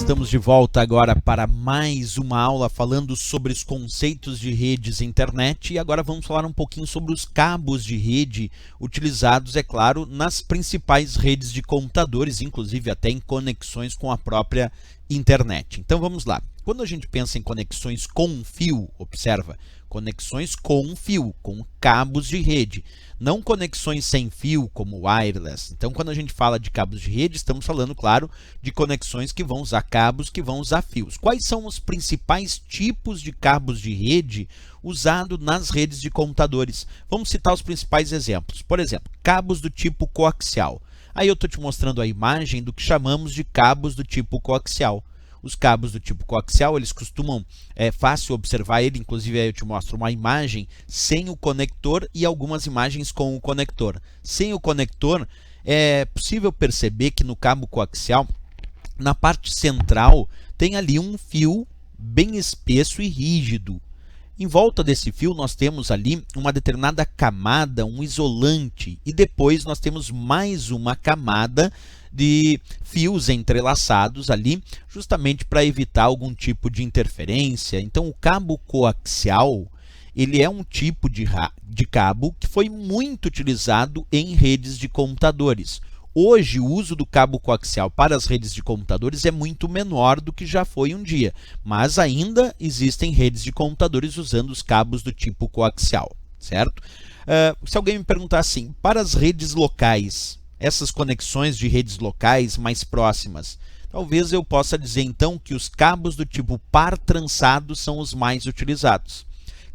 Estamos de volta agora para mais uma aula falando sobre os conceitos de redes e internet, e agora vamos falar um pouquinho sobre os cabos de rede utilizados, é claro, nas principais redes de computadores, inclusive até em conexões com a própria internet. Então vamos lá. Quando a gente pensa em conexões com fio, observa, conexões com fio, com cabos de rede, não conexões sem fio como wireless. Então, quando a gente fala de cabos de rede, estamos falando, claro, de conexões que vão usar cabos, que vão usar fios. Quais são os principais tipos de cabos de rede usados nas redes de computadores? Vamos citar os principais exemplos. Por exemplo, cabos do tipo coaxial. Aí eu estou te mostrando a imagem do que chamamos de cabos do tipo coaxial. Os cabos do tipo coaxial, eles costumam, é fácil observar ele, inclusive aí eu te mostro uma imagem sem o conector e algumas imagens com o conector. Sem o conector, é possível perceber que no cabo coaxial, na parte central, tem ali um fio bem espesso e rígido. Em volta desse fio nós temos ali uma determinada camada, um isolante, e depois nós temos mais uma camada de fios entrelaçados ali, justamente para evitar algum tipo de interferência. Então o cabo coaxial, ele é um tipo de cabo que foi muito utilizado em redes de computadores. Hoje, o uso do cabo coaxial para as redes de computadores é muito menor do que já foi um dia, mas ainda existem redes de computadores usando os cabos do tipo coaxial, certo? Se alguém me perguntar assim, para as redes locais, essas conexões de redes locais mais próximas, talvez eu possa dizer então que os cabos do tipo par trançado são os mais utilizados.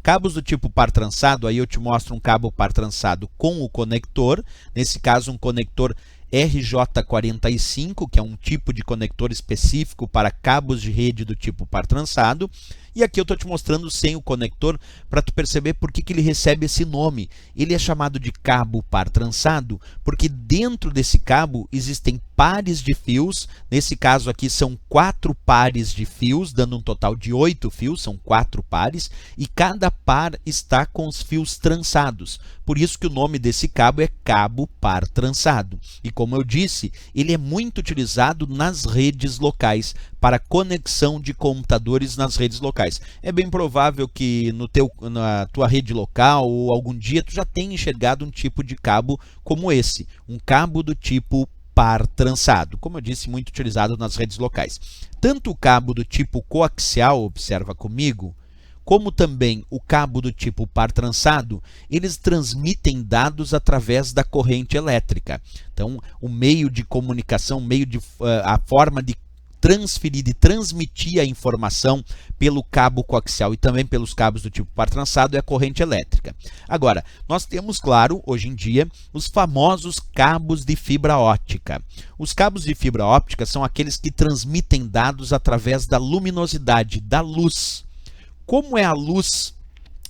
Cabos do tipo par trançado, aí eu te mostro um cabo par trançado com o conector, nesse caso um conector RJ45, que é um tipo de conector específico para cabos de rede do tipo par trançado. E aqui eu estou te mostrando sem o conector para tu perceber por que ele recebe esse nome. Ele é chamado de cabo par trançado porque dentro desse cabo existem pares de fios. Nesse caso aqui são 4 pares de fios, dando um total de 8 fios, são 4 pares, e cada par está com os fios trançados. Por isso que o nome desse cabo é cabo par trançado. E como eu disse, ele é muito utilizado nas redes locais, para conexão de computadores nas redes locais. É bem provável que na tua rede local ou algum dia tu já tenha enxergado um tipo de cabo como esse, um cabo do tipo par trançado, como eu disse, muito utilizado nas redes locais. Tanto o cabo do tipo coaxial, observa comigo, como também o cabo do tipo par trançado, eles transmitem dados através da corrente elétrica. Então, o meio de comunicação, a forma de transferir, de transmitir a informação pelo cabo coaxial e também pelos cabos do tipo par trançado é a corrente elétrica. Agora, nós temos, claro, hoje em dia, os famosos cabos de fibra óptica. Os cabos de fibra óptica são aqueles que transmitem dados através da luminosidade, da luz. Como é a luz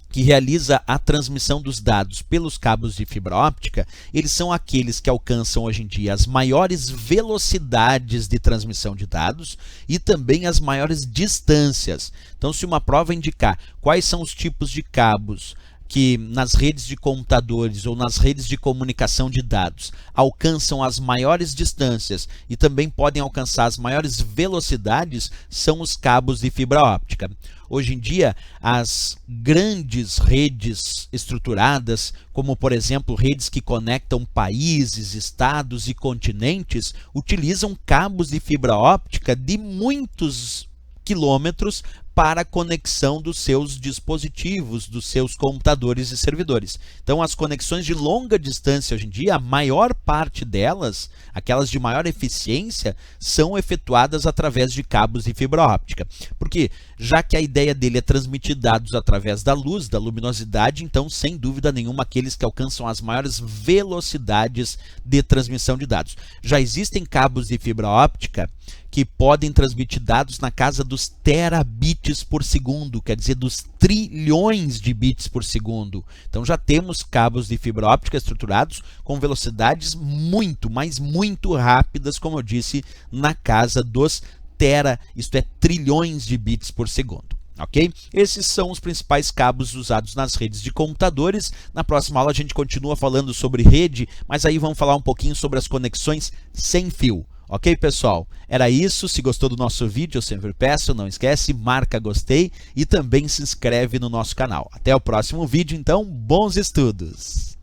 que realiza a transmissão dos dados pelos cabos de fibra óptica, eles são aqueles que alcançam hoje em dia as maiores velocidades de transmissão de dados e também as maiores distâncias. Então, se uma prova indicar quais são os tipos de cabos que nas redes de computadores ou nas redes de comunicação de dados alcançam as maiores distâncias e também podem alcançar as maiores velocidades, são os cabos de fibra óptica. Hoje em dia, as grandes redes estruturadas, como por exemplo redes que conectam países, estados e continentes, utilizam cabos de fibra óptica de muitos quilômetros para a conexão dos seus dispositivos, dos seus computadores e servidores. Então, as conexões de longa distância hoje em dia, a maior parte delas, aquelas de maior eficiência, são efetuadas através de cabos de fibra óptica. Porque, já que a ideia dele é transmitir dados através da luz, da luminosidade, então, sem dúvida nenhuma, aqueles que alcançam as maiores velocidades de transmissão de dados. Já existem cabos de fibra óptica que podem transmitir dados na casa dos terabits por segundo, quer dizer, dos trilhões de bits por segundo. Então já temos cabos de fibra óptica estruturados com velocidades muito, mas muito rápidas, como eu disse, na casa dos isto é, trilhões de bits por segundo. Ok? Esses são os principais cabos usados nas redes de computadores. Na próxima aula a gente continua falando sobre rede, mas aí vamos falar um pouquinho sobre as conexões sem fio. Ok, pessoal? Era isso. Se gostou do nosso vídeo, eu sempre peço, não esquece, marca gostei e também se inscreve no nosso canal. Até o próximo vídeo, então, bons estudos!